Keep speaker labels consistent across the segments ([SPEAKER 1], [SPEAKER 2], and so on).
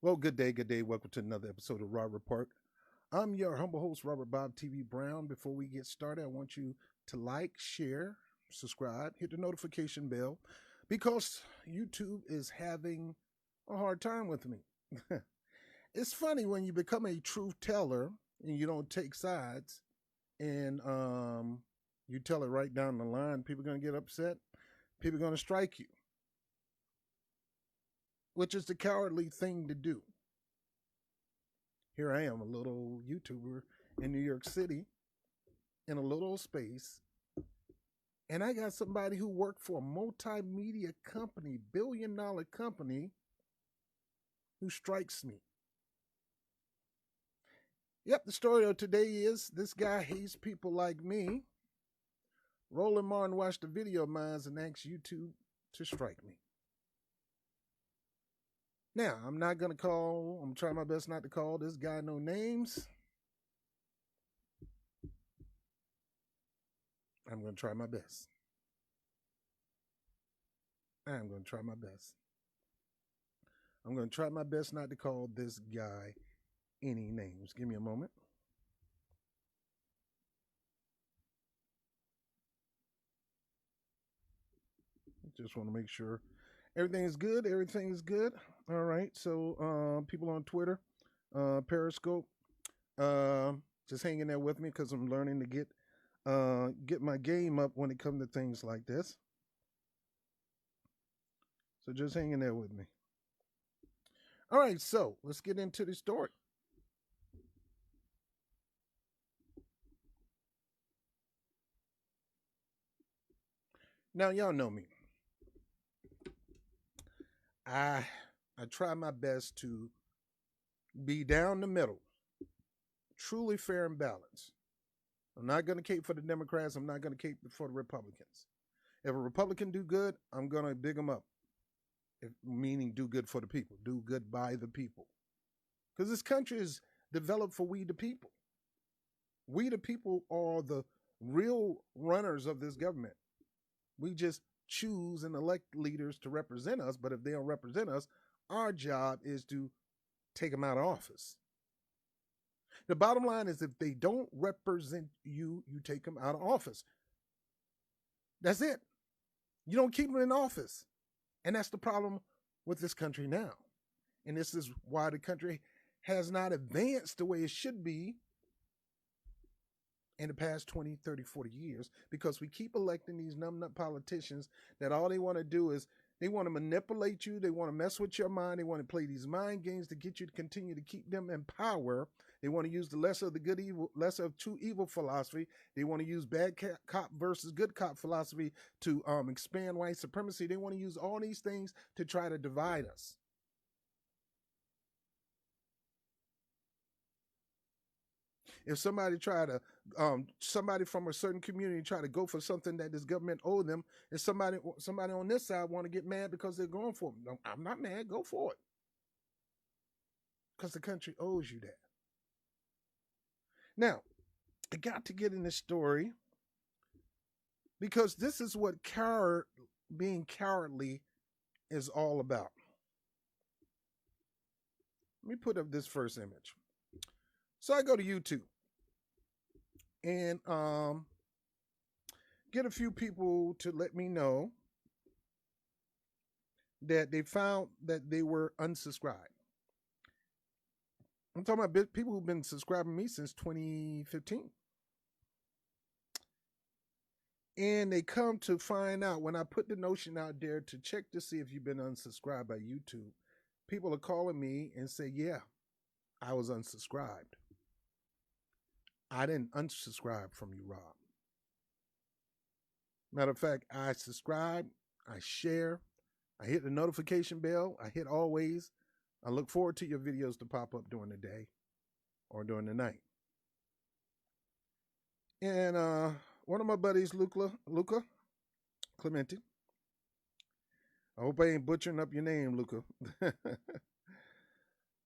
[SPEAKER 1] Well, good day, good day. Welcome to another episode of Raw Report. I'm your humble host, Robert Bob TV Brown. Before we get started, I want you to like, share, subscribe, hit the notification bell because YouTube is having a hard time with me. It's funny when you become a truth teller and you don't take sides and you tell it right down the line, people are going to get upset, people are going to strike you, which is the cowardly thing to do. Here I am, a little YouTuber in New York City in a little space, and I got somebody who worked for a multimedia company, billion-dollar company, who strikes me. Yep, the story of today is this guy hates people like me. Roland Martin watched a video of mine and asked YouTube to strike me. Now, I'm trying my best not to call this guy no names. I'm going to try my best. I'm going to try my best. I'm going to try my best not to call this guy any names. Give me a moment. Just want to make sure everything is good. Everything is good. All right. So, people on Twitter, Periscope, uh, just hanging there with me because I'm learning to get my game up when it comes to things like this. So just hanging there with me. All right. So let's get into the story. Now y'all know me. I I try my best to be down the middle, truly fair and balanced. I'm not going to cape for the Democrats. I'm not going to cape for the Republicans. If a Republican do good, I'm going to big them up. Meaning do good for the people, do good by the people. Because this country is developed for we the people. We the people are the real runners of this government. We just choose and elect leaders to represent us, but if they don't represent us, our job is to take them out of office. The bottom line is if they don't represent you, you take them out of office. That's it. You don't keep them in office. And that's the problem with this country now. And this is why the country has not advanced the way it should be in the past 20, 30, 40 years because we keep electing these numbnut politicians that all they want to do is they want to manipulate you. They want to mess with your mind. They want to play these mind games to get you to continue to keep them in power. They want to use the lesser of the good evil, lesser of two evil philosophy. They want to use bad cop versus good cop philosophy to expand white supremacy. They want to use all these things to try to divide us. If somebody from a certain community try to go for something that this government owed them, and somebody on this side want to get mad because they're going for it. No, I'm not mad. Go for it, because the country owes you that. Now, I got to get in this story because this is what being cowardly is all about. Let me put up this first image. So I go to YouTube and get a few people to let me know that they found that they were unsubscribed. I'm talking about people who've been subscribing to me since 2015. And they come to find out when I put the notion out there to check to see if you've been unsubscribed by YouTube, people are calling me and say, yeah, I was unsubscribed. I didn't unsubscribe from you, Rob. Matter of fact, I subscribe, I share, I hit the notification bell, I hit always. I look forward to your videos to pop up during the day or during the night. And one of my buddies, Luca Clementi. I hope I ain't butchering up your name, Luca.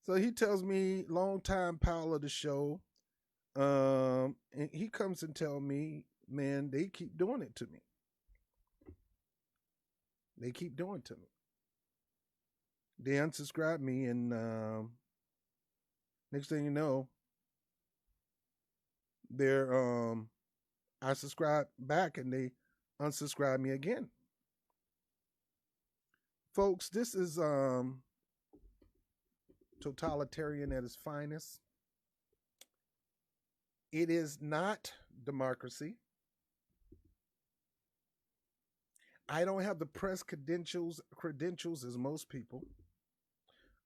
[SPEAKER 1] So he tells me, longtime pal of the show, and he comes and tell me, man, they keep doing it to me. They keep doing it to me. They unsubscribed me, and next thing you know, they're I subscribe back, and they unsubscribe me again. Folks, this is totalitarian at its finest. It is not democracy. I don't have the press credentials as most people.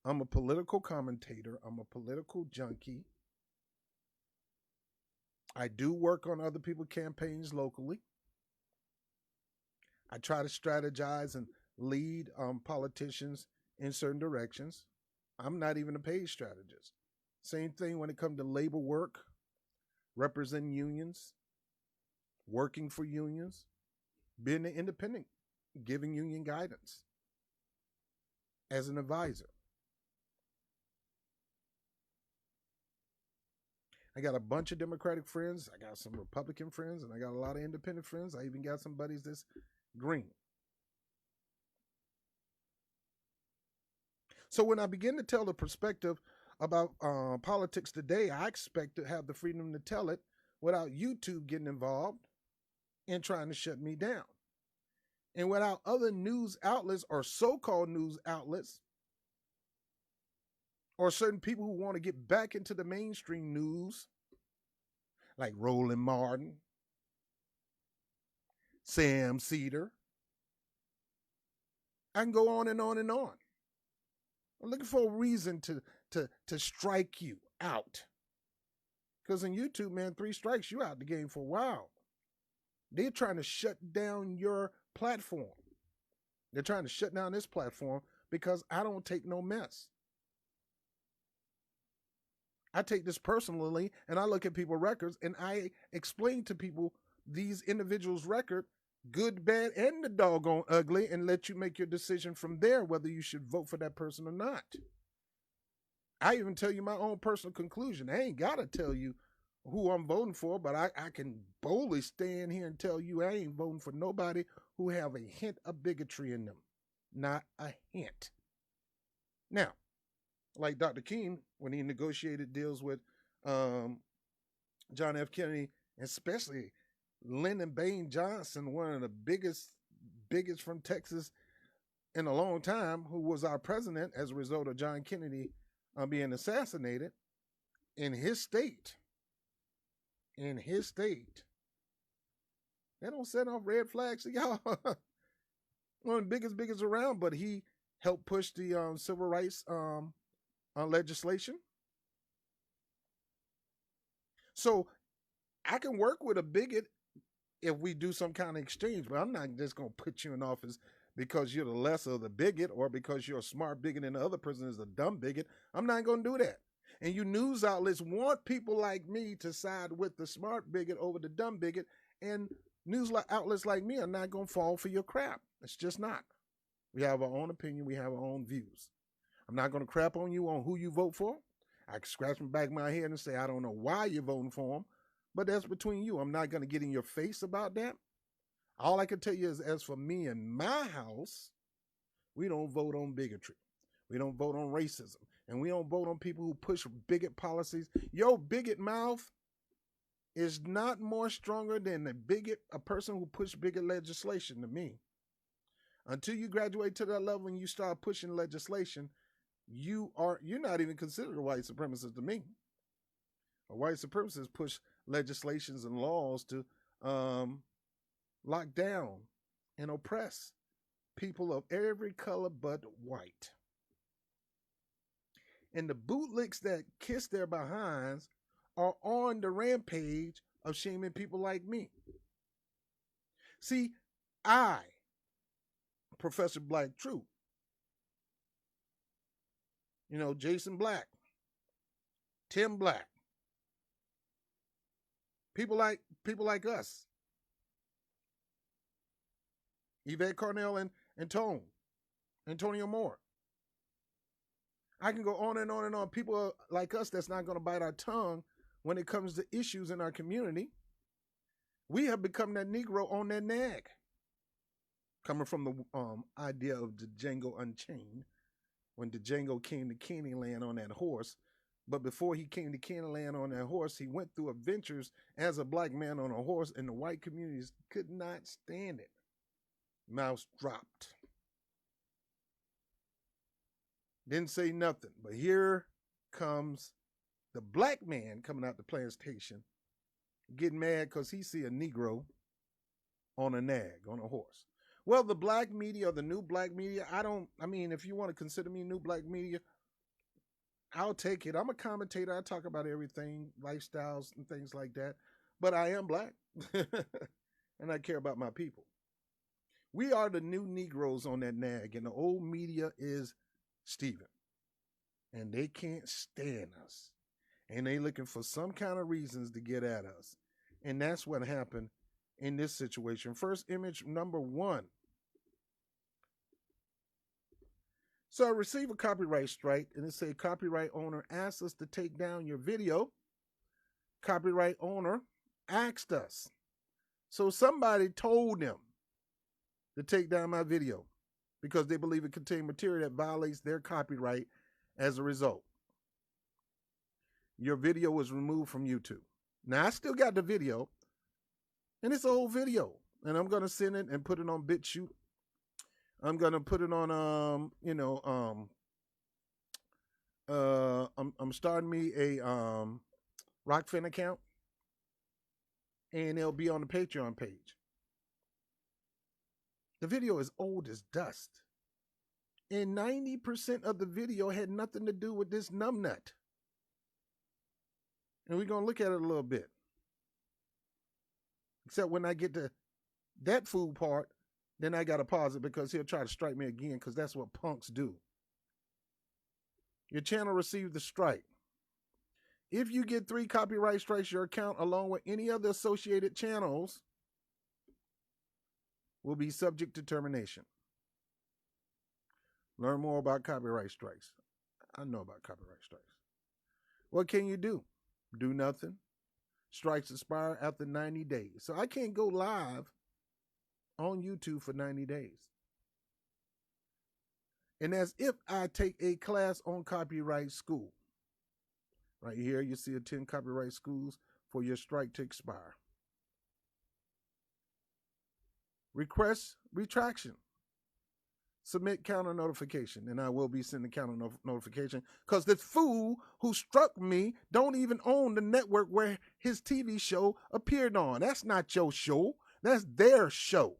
[SPEAKER 1] I'm a political commentator. I'm a political junkie. I do work on other people's campaigns locally. I try to strategize and lead politicians in certain directions. I'm not even a paid strategist. Same thing when it comes to labor work, representing unions, working for unions, being an independent, giving union guidance as an advisor. I got a bunch of Democratic friends. I got some Republican friends, and I got a lot of independent friends. I even got some buddies that's green. So when I begin to tell the perspective about politics today, I expect to have the freedom to tell it without YouTube getting involved and trying to shut me down. And without other news outlets or so-called news outlets or certain people who want to get back into the mainstream news, like Roland Martin, Sam Cedar. I can go on and on and on. I'm looking for a reason to strike you out. Because in YouTube, man, 3 strikes, you out the game for a while. They're trying to shut down your platform. They're trying to shut down this platform because I don't take no mess. I take this personally, and I look at people's records, and I explain to people these individuals' record, good, bad, and the doggone ugly, and let you make your decision from there whether you should vote for that person or not. I even tell you my own personal conclusion. I ain't got to tell you who I'm voting for, but I can boldly stand here and tell you I ain't voting for nobody who have a hint of bigotry in them. Not a hint. Now, like Dr. King, when he negotiated deals with John F. Kennedy, especially Lyndon Baines Johnson, one of the biggest from Texas in a long time, who was our president as a result of John Kennedy being assassinated in his state. In his state. They don't set off red flags to y'all. One of the biggest around, but he helped push the civil rights legislation. So I can work with a bigot if we do some kind of exchange, but I'm not just going to put you in office because you're the lesser of the bigot or because you're a smart bigot and the other person is a dumb bigot. I'm not going to do that. And you news outlets want people like me to side with the smart bigot over the dumb bigot, and news outlets like me are not going to fall for your crap. It's just not. We have our own opinion. We have our own views. I'm not going to crap on you on who you vote for. I can scratch my back of my head and say, I don't know why you're voting for them, but that's between you. I'm not going to get in your face about that. All I can tell you is, as for me and my house, we don't vote on bigotry. We don't vote on racism. And we don't vote on people who push bigot policies. Your bigot mouth is not more stronger than a person who pushed bigot legislation to me. Until you graduate to that level and you start pushing legislation, you're not even considered a white supremacist to me. A white supremacist push legislations and laws to lock down and oppress people of every color but white. And the bootlicks that kiss their behinds are on the rampage of shaming people like me. See, I, Professor Black Truth, Jason Black, Tim Black, people like us, Yvette Carnell and Antonio Moore. I can go on and on and on. People like us that's not going to bite our tongue when it comes to issues in our community. We have become that Negro on that nag. Coming from the idea of the Django Unchained, when Django came to Candyland on that horse. But before he came to Candyland on that horse, he went through adventures as a black man on a horse, and the white communities could not stand it. Mouse dropped. Didn't say nothing. But here comes the black man coming out the plantation, getting mad because he see a Negro on a nag, on a horse. Well, the black media, or the new black media, if you want to consider me new black media, I'll take it. I'm a commentator. I talk about everything, lifestyles and things like that. But I am black. And I care about my people. We are the new Negroes on that nag, and the old media is Stephen. And they can't stand us. And they looking for some kind of reasons to get at us. And that's what happened in this situation. First image number 1. So I received a copyright strike, and it said copyright owner asked us to take down your video. Copyright owner asked us. So somebody told them to take down my video because they believe it contained material that violates their copyright as a result. Your video was removed from YouTube. Now, I still got the video, and it's an old video, and I'm going to send it and put it on BitChute. I'm going to put it on, I'm starting me a Rockfin account, and it'll be on the Patreon page. The video is old as dust. And 90% of the video had nothing to do with this numbnut. And we're going to look at it a little bit. Except when I get to that food part, then I got to pause it because he'll try to strike me again because that's what punks do. Your channel received the strike. If you get 3 copyright strikes, your account, along with any other associated channels, will be subject to termination. Learn more about copyright strikes. I know about copyright strikes. What can you do? Do nothing. Strikes expire after 90 days. So I can't go live on YouTube for 90 days. And as if I take a class on copyright school. Right here, you see 10 copyright schools for your strike to expire. Request retraction. Submit counter notification, and I will be sending counter notification because this fool who struck me don't even own the network where his TV show appeared on. That's not your show. That's their show.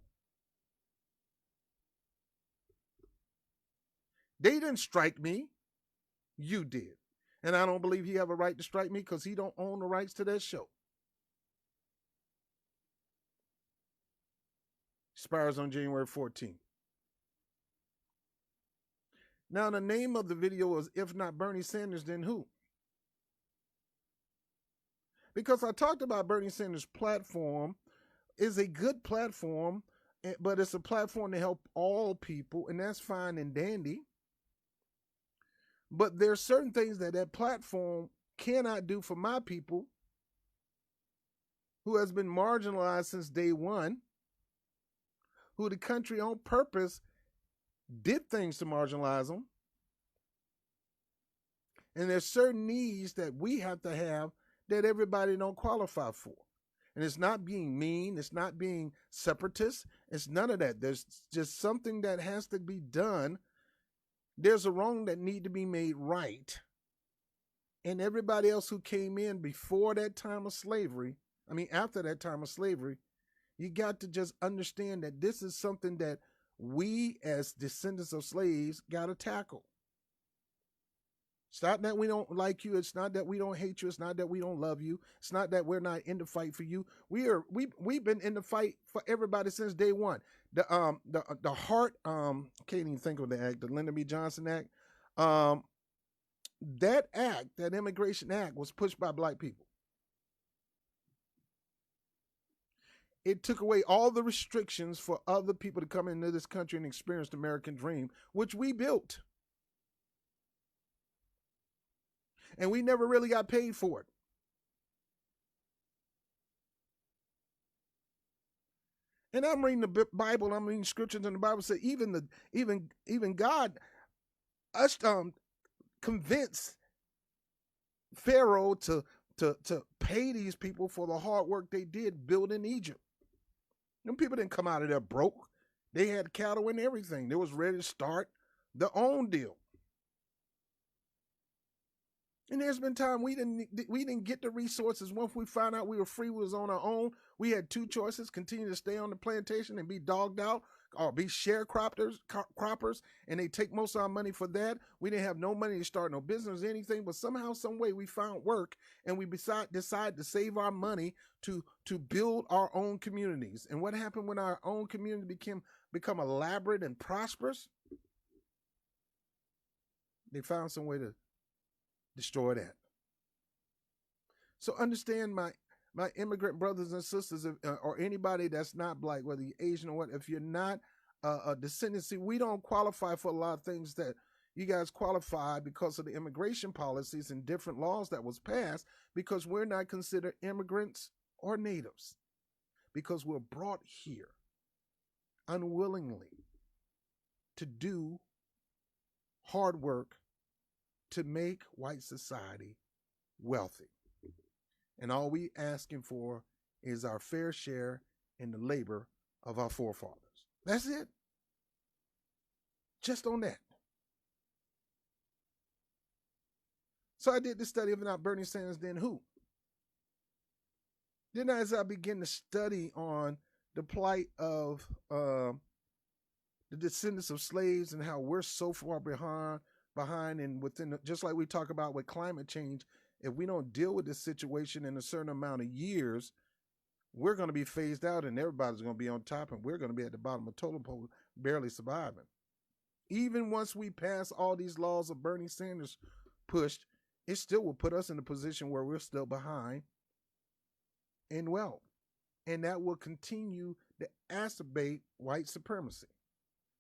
[SPEAKER 1] They didn't strike me. You did. And I don't believe he have a right to strike me because he don't own the rights to that show. Expires on January 14th. Now, the name of the video is If Not Bernie Sanders, Then Who? Because I talked about Bernie Sanders' platform is a good platform, but it's a platform to help all people, and that's fine and dandy. But there's certain things that that platform cannot do for my people who has been marginalized since day one, who the country on purpose did things to marginalize them. And there's certain needs that we have to have that everybody don't qualify for. And it's not being mean. It's not being separatist. It's none of that. There's just something that has to be done. There's a wrong that need to be made right. And everybody else who came in before that time of slavery, after that time of slavery, you got to just understand that this is something that we as descendants of slaves got to tackle. It's not that we don't like you. It's not that we don't hate you. It's not that we don't love you. It's not that we're not in the fight for you. We've been in the fight for everybody since day one. The Hart, can't even think of the act, the Lyndon B. Johnson Act. That act, that Immigration Act, was pushed by black people. It took away all the restrictions for other people to come into this country and experience the American dream, which we built. And we never really got paid for it. And I'm reading the Bible, I'm reading scriptures, and the Bible says even God us convince Pharaoh to pay these people for the hard work they did building Egypt. Them people didn't come out of there broke. They had cattle and everything. They was ready to start their own deal. And there's been time we didn't get the resources. Once we found out we were free, we was on our own. We had two choices: continue to stay on the plantation and be dogged out, or be sharecroppers, and they take most of our money for that. We didn't have no money to start no business or anything, but somehow, some way, we found work, and we decide to save our money to build our own communities. And what happened when our own community become elaborate and prosperous? They found some way to destroy that. So understand, my immigrant brothers and sisters, or anybody that's not black, whether you're Asian or what, if you're not a descendancy, we don't qualify for a lot of things that you guys qualify because of the immigration policies and different laws that was passed, because we're not considered immigrants or natives, because we're brought here unwillingly to do hard work to make white society wealthy. And all we asking for is our fair share in the labor of our forefathers. That's it. Just on that. So I did the study of not Bernie Sanders, then who? Then as I begin to study on the plight of the descendants of slaves and how we're so far behind and within just like we talk about with climate change, if we don't deal with this situation in a certain amount of years, we're going to be phased out and everybody's going to be on top and we're going to be at the bottom of the totem pole, barely surviving. Even once we pass all these laws of Bernie Sanders pushed, it still will put us in a position where we're still behind in wealth. And that will continue to exacerbate white supremacy,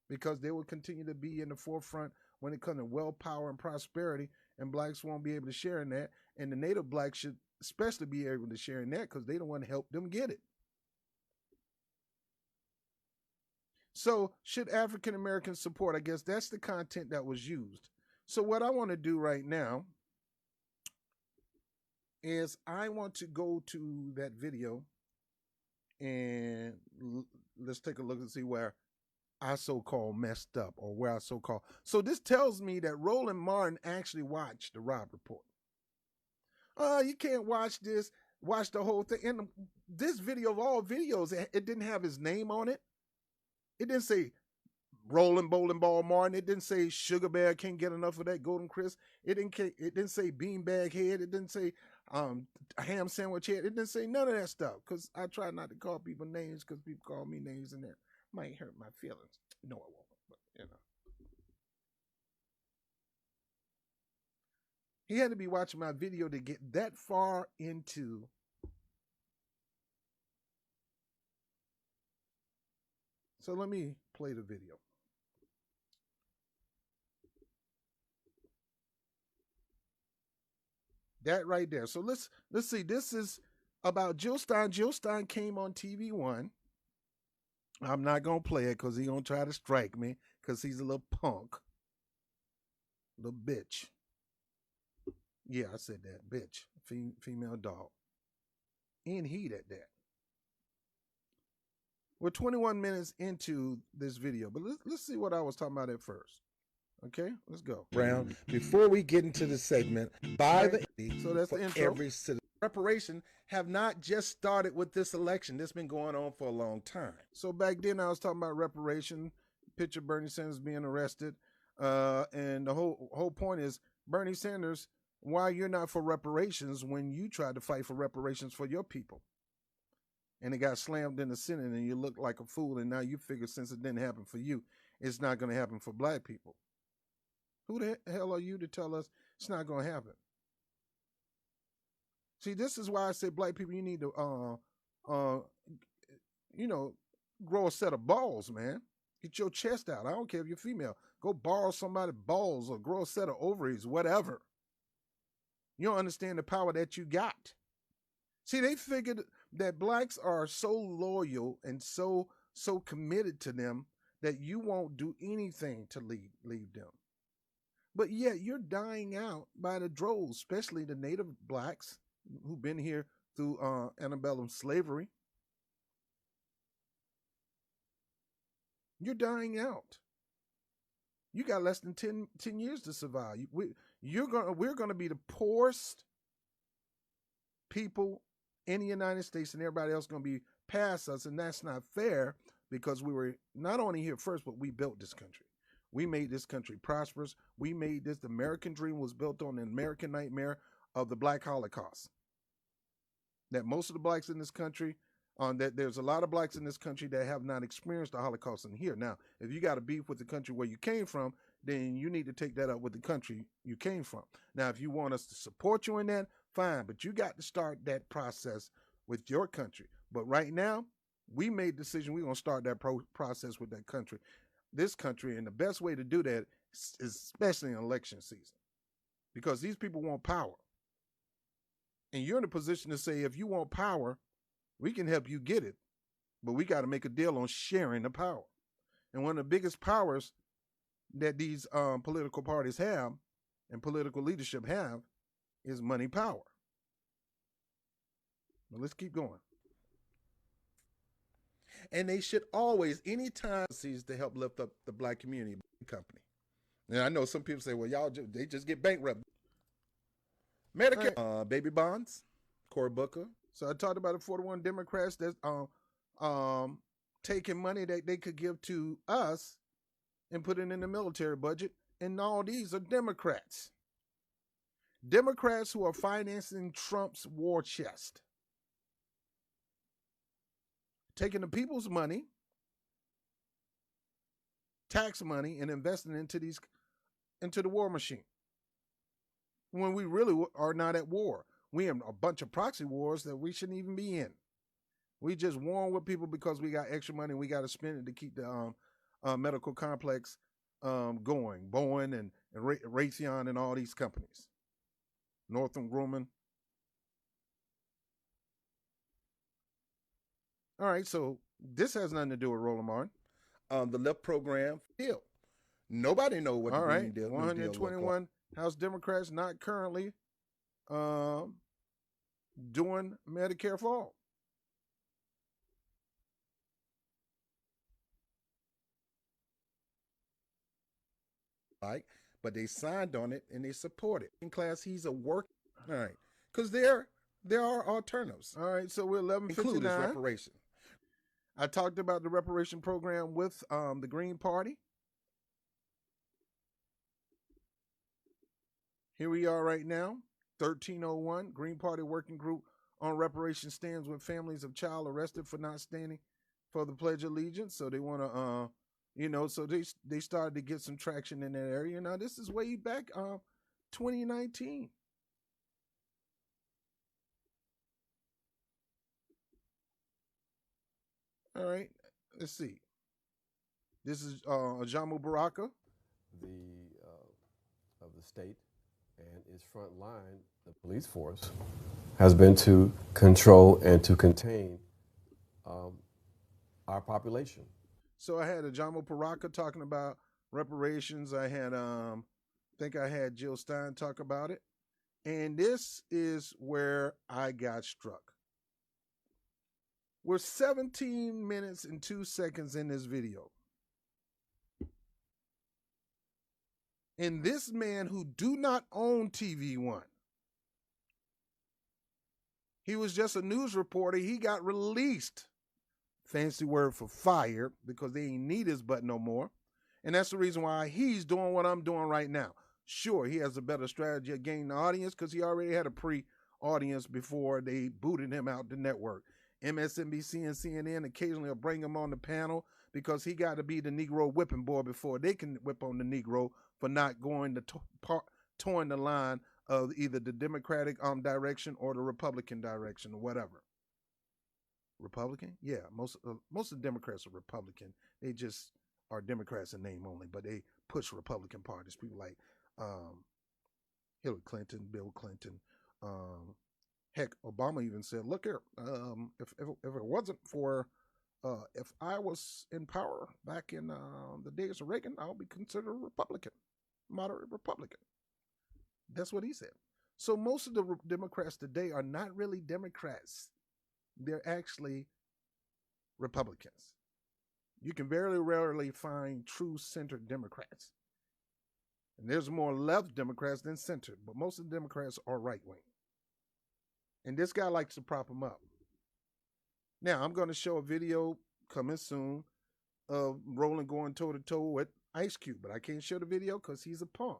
[SPEAKER 1] because they will continue to be in the forefront when it comes to wealth, power, and prosperity, and blacks won't be able to share in that. And the native blacks should especially be able to share in that, because they don't want to help them get it. So should African Americans support? I guess that's the content that was used. So what I want to do right now is I want to go to that video and let's take a look and see where I so-called messed up, or where I so-called. So this tells me that Roland Martin actually watched the Rob Report. You can't watch this, watch the whole thing. And this video of all videos, it didn't have his name on it. It didn't say Roland Bowling Ball Martin. It didn't say Sugar Bear can't get enough of that Golden Crisp. It didn't say Beanbag Head. It didn't say Ham Sandwich Head. It didn't say none of that stuff, because I try not to call people names, because people call me names and that might hurt my feelings. No, it won't, but you know. He had to be watching my video to get that far into so let me play the video. That right there. So let's see. This is about Jill Stein. Jill Stein came on TV One. I'm not gonna play it because he's gonna try to strike me, because he's a little punk. Little bitch. Yeah, I said that. Bitch. Female dog. In heat at that. We're 21 minutes into this video, but let's see what I was talking about at first. Okay, let's go. Round before we get into the segment, by the so that's the intro. Every citizen. Reparation have not just started with this election. This has been going on for a long time. So back then I was talking about reparation, picture Bernie Sanders being arrested, and the whole point is Bernie Sanders, why you're not for reparations when you tried to fight for reparations for your people. And it got slammed in the Senate and you look like a fool, and now you figure since it didn't happen for you, it's not going to happen for black people. Who the hell are you to tell us it's not going to happen? See, this is why I say black people, you need to, grow a set of balls, man. Get your chest out. I don't care if you're female. Go borrow somebody's balls or grow a set of ovaries, whatever. You don't understand the power that you got. See, they figured that blacks are so loyal and so committed to them that you won't do anything to leave them. But yet you're dying out by the droves, especially the native blacks who've been here through antebellum slavery. You're dying out. You got less than 10 years to survive. We're gonna be the poorest people in the United States, and everybody else gonna be past us, and that's not fair because we were not only here first, but we built this country. We made this country prosperous. We made this. The American dream was built on the American nightmare of the Black Holocaust. That most of the blacks in this country, that there's a lot of blacks in this country that have not experienced the Holocaust in here. Now, if you got a beef with the country where you came from, then you need to take that up with the country you came from. Now, if you want us to support you in that, fine, but you got to start that process with your country. But right now, we made the decision we're going to start that process with that country, this country, and the best way to do that is especially in election season, because these people want power. And you're in a position to say, if you want power, we can help you get it, but we got to make a deal on sharing the power. And one of the biggest powers that these political parties have and political leadership have is money power. But let's keep going. And they should always, anytime, sees to help lift up the black community company. And I know some people say, well, they just get bankrupt. Medicare, right. Baby bonds, Cory Booker. So I talked about the 41 Democrats that's taking money that they could give to us and put it in the military budget. And all these are Democrats. Democrats who are financing Trump's war chest. Taking the people's money, tax money, and investing into the war machine. When we really are not at war. We have a bunch of proxy wars that we shouldn't even be in. We just warring with people because we got extra money and we got to spend it to keep the medical complex going. Boeing and Raytheon and all these companies. Northrop Grumman. All right, so this has nothing to do with Roland Martin. The left program deal. Nobody knows what the green deal. 121 House Democrats not currently doing Medicare for all. Like, but they signed on it and they support it. In class, he's a work. All right, because there are alternatives. All right, so we're 11:59. Reparation. I talked about the reparation program with the Green Party. Here we are right now, 1301, Green Party Working Group on Reparation stands with families of child arrested for not standing for the Pledge of Allegiance. So they want to, so they started to get some traction in that area. Now, this is way back 2019. All right, let's see. This is Ajamu Baraka.
[SPEAKER 2] Of the state and its front line, the police force, has been to control and to contain our population.
[SPEAKER 1] So I had Ajamu Baraka talking about reparations. I had, I think I had Jill Stein talk about it. And this is where I got struck. We're 17 minutes and 2 seconds in this video. And this man who do not own TV One, he was just a news reporter. He got released. Fancy word for fired, because they ain't need his butt no more. And that's the reason why he's doing what I'm doing right now. Sure, he has a better strategy of gaining the audience because he already had a pre-audience before they booted him out the network. MSNBC and CNN occasionally will bring him on the panel because he got to be the Negro whipping boy before they can whip on the Negro for not going to towing the line of either the Democratic direction or the Republican direction or whatever. Republican? Yeah, most of the Democrats are Republican. They just are Democrats in name only, but they push Republican parties. People like Hillary Clinton, Bill Clinton. Heck, Obama even said, "Look here, if it wasn't for if I was in power back in the days of Reagan, I'll be considered a Republican." moderate Republican. That's what he said. So most of the Democrats today are not really Democrats. They're actually Republicans. You can very rarely find true center Democrats. And there's more left Democrats than center, but most of the Democrats are right wing. And this guy likes to prop them up. Now, I'm going to show a video coming soon of Roland going toe to toe with Ice Cube, but I can't show the video because he's a punk.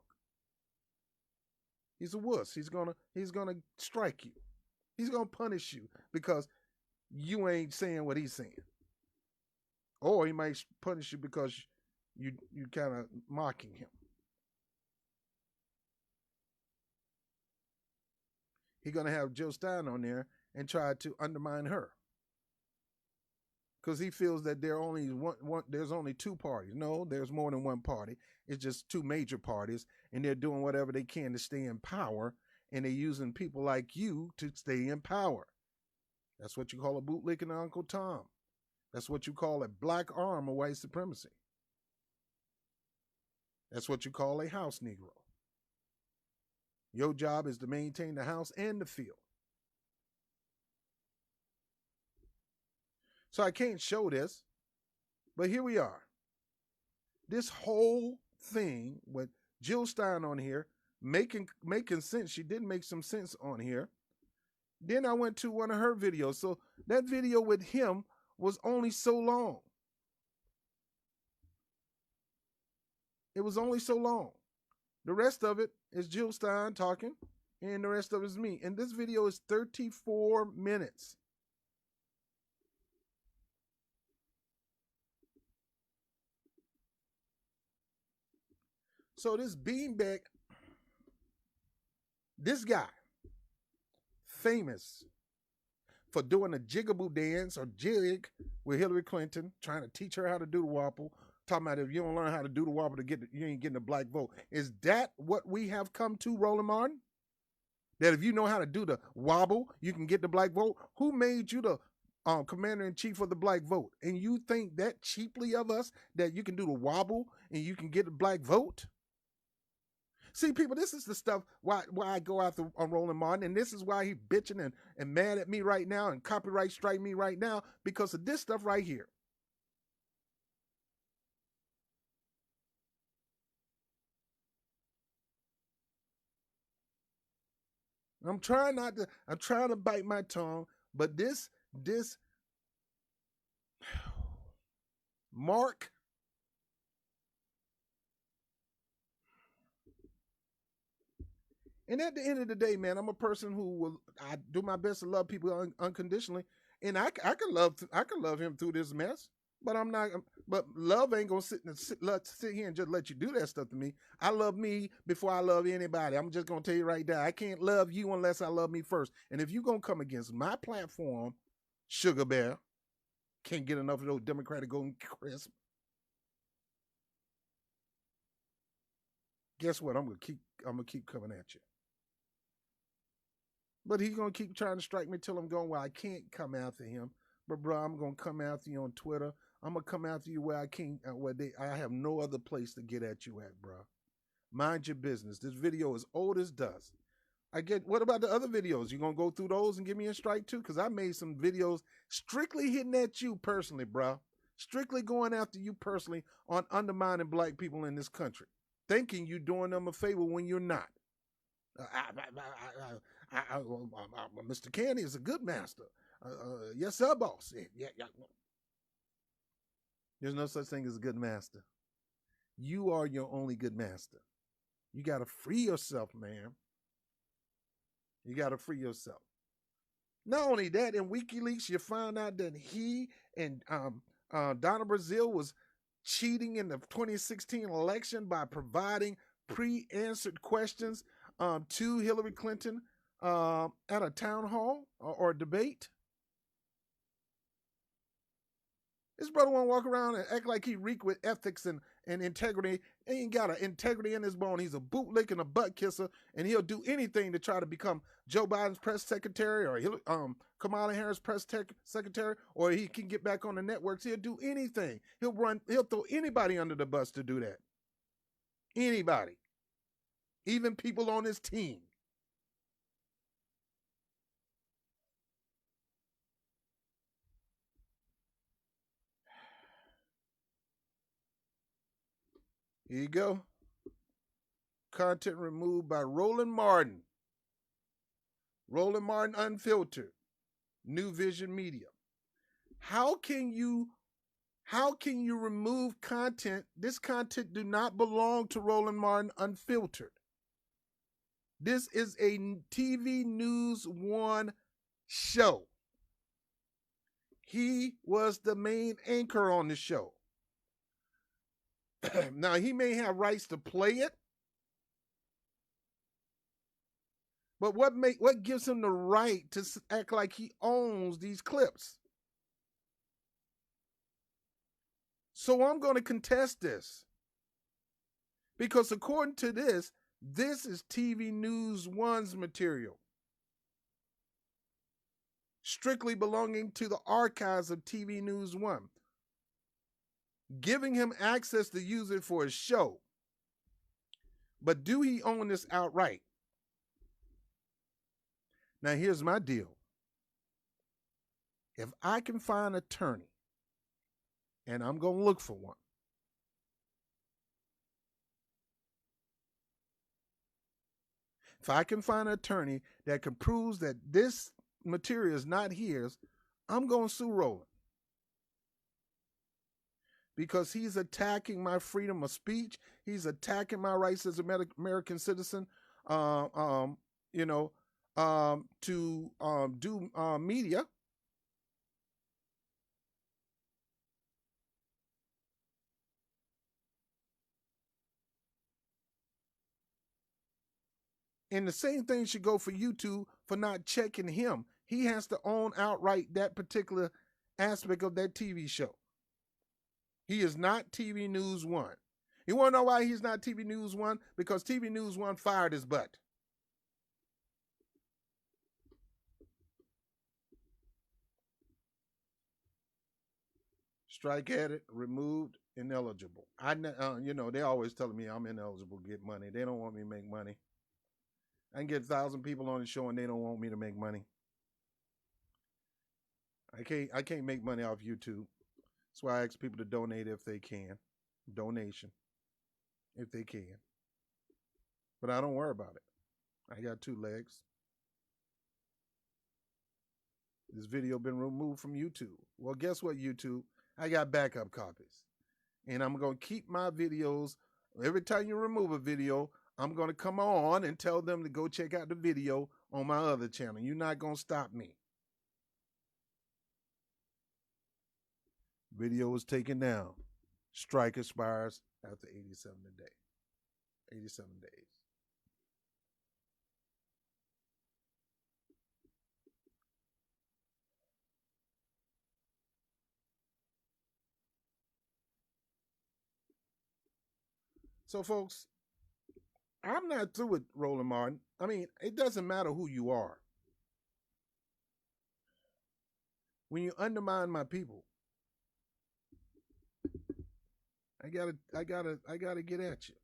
[SPEAKER 1] He's a wuss. He's gonna strike you. He's gonna punish you because you ain't saying what he's saying. Or he might punish you because you kind of mocking him. He's gonna have Jill Stein on there and try to undermine her. Because he feels that there's only two parties. No, there's more than one party. It's just two major parties, and they're doing whatever they can to stay in power, and they're using people like you to stay in power. That's what you call a bootlicking Uncle Tom. That's what you call a black arm of white supremacy. That's what you call a house Negro. Your job is to maintain the house and the field. So I can't show this, but here we are. This whole thing with Jill Stein on here, making sense. She did make some sense on here. Then I went to one of her videos. So that video with him was only so long. It was only so long. The rest of it is Jill Stein talking, and the rest of it is me. And this video is 34 minutes. So this beanbag, this guy, famous for doing a jigaboo dance or jig with Hillary Clinton, trying to teach her how to do the wobble, talking about if you don't learn how to do the wobble you ain't getting a black vote. Is that what we have come to, Roland Martin? That if you know how to do the wobble, you can get the black vote? Who made you the commander-in-chief of the black vote? And you think that cheaply of us, that you can do the wobble and you can get a black vote? See, people, this is the stuff why I go after Roland Martin, and this is why he's bitching and mad at me right now and copyright strike me right now, because of this stuff right here. I'm trying to bite my tongue, but this Mark, and at the end of the day, man, I'm a person I do my best to love people unconditionally, and I can love him through this mess. But I'm not. But love ain't gonna sit here and just let you do that stuff to me. I love me before I love anybody. I'm just gonna tell you right now. I can't love you unless I love me first. And if you gonna come against my platform, Sugar Bear, can't get enough of those Democratic Golden Crisp. Guess what? I'm gonna keep coming at you. But he's gonna keep trying to strike me till I'm going. Well, I can't come after him. But bro, I'm gonna come after you on Twitter. I'm gonna come after you where I can't. I have no other place to get at you at, bro. Mind your business. This video is old as dust. What about the other videos? You gonna go through those and give me a strike too? Because I made some videos strictly hitting at you personally, bro. Strictly going after you personally on undermining black people in this country, thinking you're doing them a favor when you're not. Mr. Candy is a good master. Yes, sir, boss. Yeah. There's no such thing as a good master. You are your only good master. You got to free yourself, man. You got to free yourself. Not only that, in WikiLeaks, you found out that he and Donna Brazile was cheating in the 2016 election by providing pre-answered questions to Hillary Clinton at a town hall or debate. This brother want to walk around and act like he reek with ethics and integrity. He ain't got an integrity in his bone. He's a bootlick and a butt kisser, and he'll do anything to try to become Joe Biden's press secretary or Kamala Harris' press secretary, or he can get back on the networks. He'll do anything. He'll throw anybody under the bus to do that. Anybody. even people on his team. Here you go. Content removed by Roland Martin. Roland Martin Unfiltered. New Vision Media. How can you remove content? This content do not belong to Roland Martin Unfiltered. This is a TV News One show. He was the main anchor on the show. Now, he may have rights to play it, but what gives him the right to act like he owns these clips? So I'm going to contest this. Because according to this is TV News One's material, strictly belonging to the archives of TV News One, giving him access to use it for his show. But do he own this outright? Now, here's my deal. If I can find an attorney, and I'm going to look for one, if I can find an attorney that can prove that this material is not his, I'm going to sue Roland. Because he's attacking my freedom of speech. He's attacking my rights as an American citizen, to do media. And the same thing should go for YouTube for not checking him. He has to own outright that particular aspect of that TV show. He is not TV News One. You want to know why he's not TV News One? Because TV News One fired his butt. Strike at it, removed, ineligible. They always telling me I'm ineligible to get money. They don't want me to make money. I can get 1,000 people on the show and they don't want me to make money. I can't make money off YouTube. That's why I ask people to donate if they can. Donation. If they can. But I don't worry about it. I got 2 legs. This video been removed from YouTube. Well, guess what, YouTube? I got backup copies. And I'm going to keep my videos. Every time you remove a video, I'm going to come on and tell them to go check out the video on my other channel. You're not going to stop me. Video was taken down. Strike expires after 87 days. So, folks, I'm not through with Roland Martin. I mean, it doesn't matter who you are. When you undermine my people, I gotta get at you.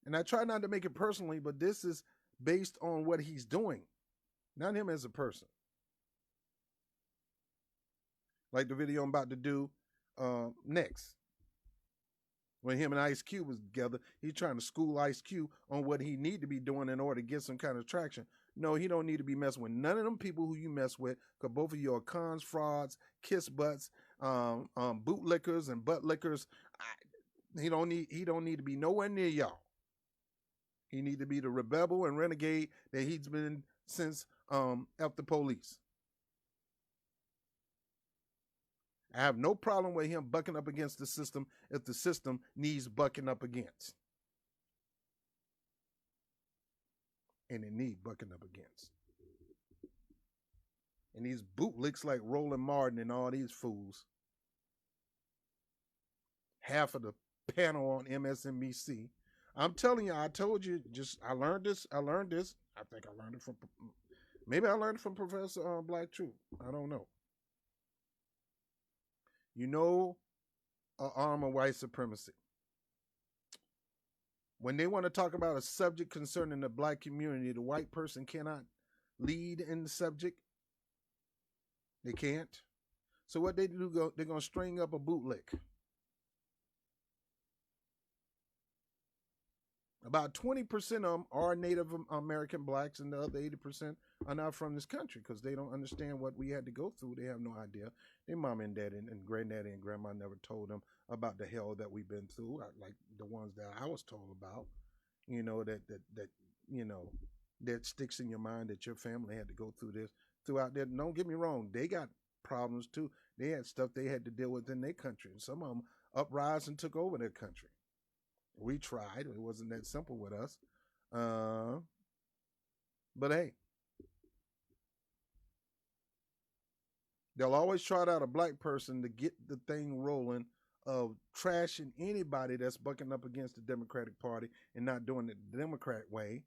[SPEAKER 1] And I try not to make it personally, but this is based on what he's doing, not him as a person. Like the video I'm about to do next. When him and Ice Cube was together, he's trying to school Ice Cube on what he need to be doing in order to get some kind of traction. No, he don't need to be messing with none of them people who you mess with, because both of you are cons, frauds, kiss butts, bootlickers and butt lickers. He don't need to be nowhere near y'all. He need to be the rebel and renegade that he's been since F the police. I have no problem with him bucking up against the system if the system needs bucking up against. And it need bucking up against. And these bootlicks like Roland Martin and all these fools. Half of the panel on MSNBC. I'm telling you, I told you, I learned this. I think I learned it from, maybe I learned it from Professor Black Truth. I don't know. You know, an arm of white supremacy. When they want to talk about a subject concerning the black community, the white person cannot lead in the subject. They can't. So what they do, they're going to string up a bootlick. About 20% of them are Native American blacks, and the other 80% are not from this country because they don't understand what we had to go through. They have no idea. Their mom and dad and granddaddy and grandma never told them about the hell that we've been through, like the ones that I was told about. You know, that you know, that sticks in your mind that your family had to go through this throughout there. Don't get me wrong, they got problems too. They had stuff they had to deal with in their country, and some of them uprised and took over their country. We tried. It wasn't that simple with us. But hey, they'll always trot out a black person to get the thing rolling of trashing anybody that's bucking up against the Democratic Party and not doing it the Democrat way.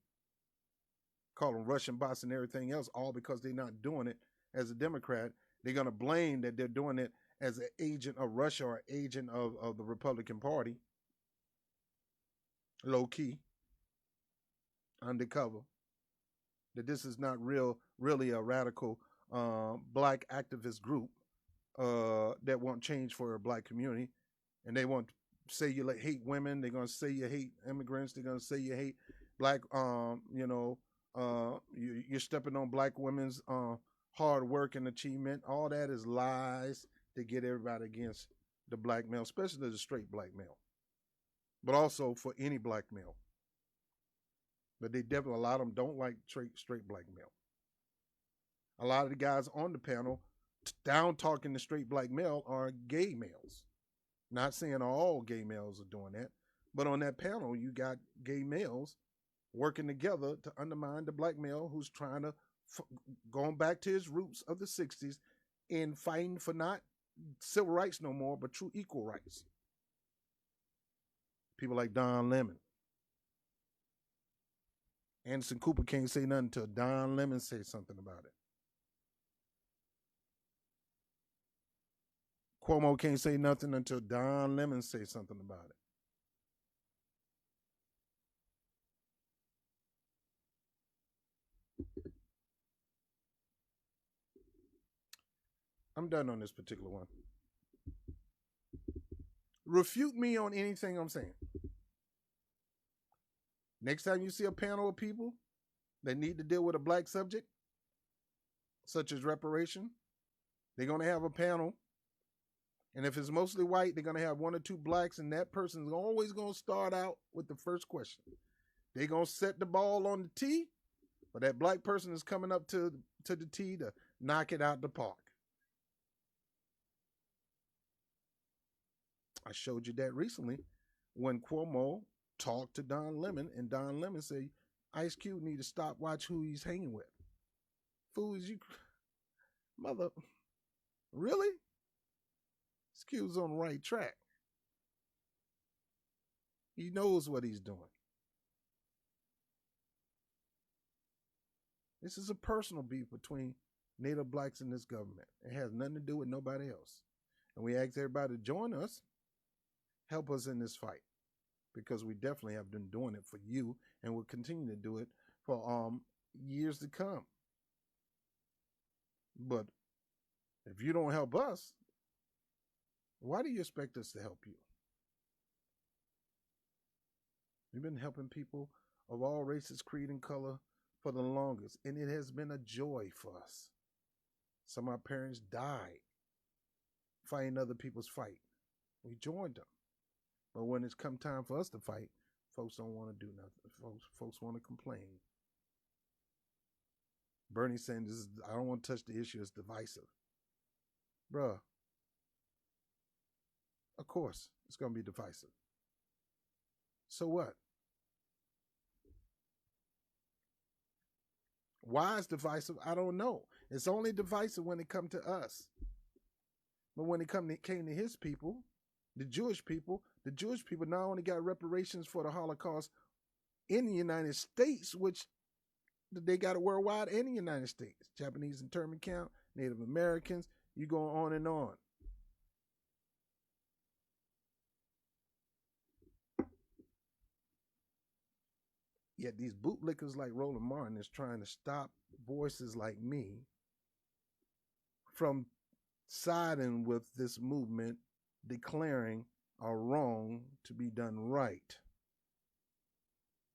[SPEAKER 1] Call them Russian bots and everything else, all because they're not doing it as a Democrat. They're going to blame that they're doing it as an agent of Russia or agent of the Republican Party. Low key, undercover. That this is not really a radical black activist group that want change for a black community, and they want to say you hate women. They're gonna say you hate immigrants. They're gonna say you hate black. You're stepping on black women's hard work and achievement. All that is lies to get everybody against the black male, especially the straight black male, but also for any black male. But they definitely, a lot of them don't like straight black male. A lot of the guys on the panel down talking the straight black male are gay males. Not saying all gay males are doing that, but on that panel you got gay males working together to undermine the black male who's trying to going back to his roots of the 60s and fighting for not civil rights no more, but true equal rights. People like Don Lemon. Anderson Cooper can't say nothing until Don Lemon says something about it. Cuomo can't say nothing until Don Lemon says something about it. I'm done on this particular one. Refute me on anything I'm saying. Next time you see a panel of people that need to deal with a black subject, such as reparation, they're going to have a panel. And if it's mostly white, they're going to have one or two blacks, and that person's always going to start out with the first question. They're going to set the ball on the tee, but that black person is coming up to the tee to knock it out the park. I showed you that recently when Cuomo talked to Don Lemon, and Don Lemon said, Ice Cube need to stop watch who he's hanging with. Fools, you mother, really? Ice Cube's on the right track. He knows what he's doing. This is a personal beef between Native blacks and this government. It has nothing to do with nobody else. And we ask everybody to join us, help us in this fight, because we definitely have been doing it for you and will continue to do it for years to come. But if you don't help us, why do you expect us to help you? We've been helping people of all races, creed, and color for the longest, and it has been a joy for us. Some of our parents died fighting other people's fight. We joined them. But when it's come time for us to fight, folks don't want to do nothing. Folks want to complain. Bernie saying, I don't want to touch the issue, it's divisive. Bruh, of course it's going to be divisive. So what? Why it's divisive, I don't know. It's only divisive when it comes to us. But when it came to his people, the Jewish people not only got reparations for the Holocaust in the United States, which they got it worldwide in the United States. Japanese internment camp, Native Americans, you go on and on. Yet these bootlickers like Roland Martin is trying to stop voices like me from siding with this movement, declaring a wrong to be done right.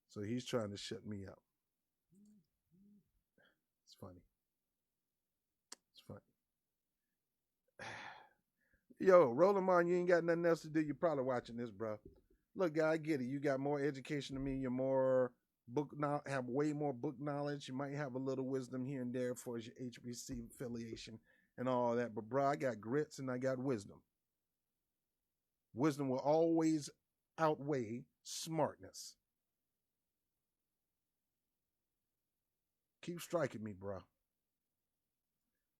[SPEAKER 1] So he's trying to shut me up. It's funny. It's funny. Yo, Roland Martin, you ain't got nothing else to do. You're probably watching this, bro. Look, guy, I get it. You got more education than me. You're more have way more book knowledge. You might have a little wisdom here and there for your HBC affiliation and all that. But bro, I got grits and I got wisdom. Wisdom will always outweigh smartness. Keep striking me, bro.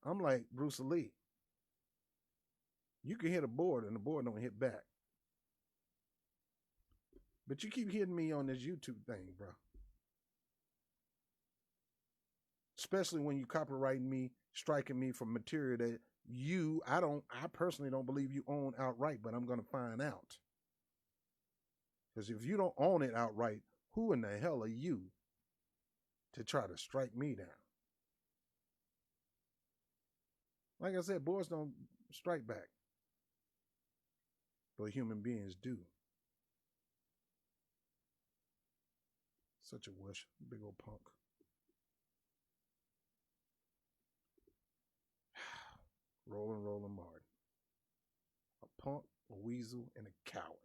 [SPEAKER 1] I'm like Bruce Lee. You can hit a board and the board don't hit back. But you keep hitting me on this YouTube thing, bro. Especially when you copyrighting me, striking me for material that I personally don't believe you own outright, but I'm going to find out. Because if you don't own it outright, who in the hell are you to try to strike me down? Like I said, boys don't strike back, but human beings do. Such a wuss, big old punk. Roland Martin. A punk, a weasel, and a coward.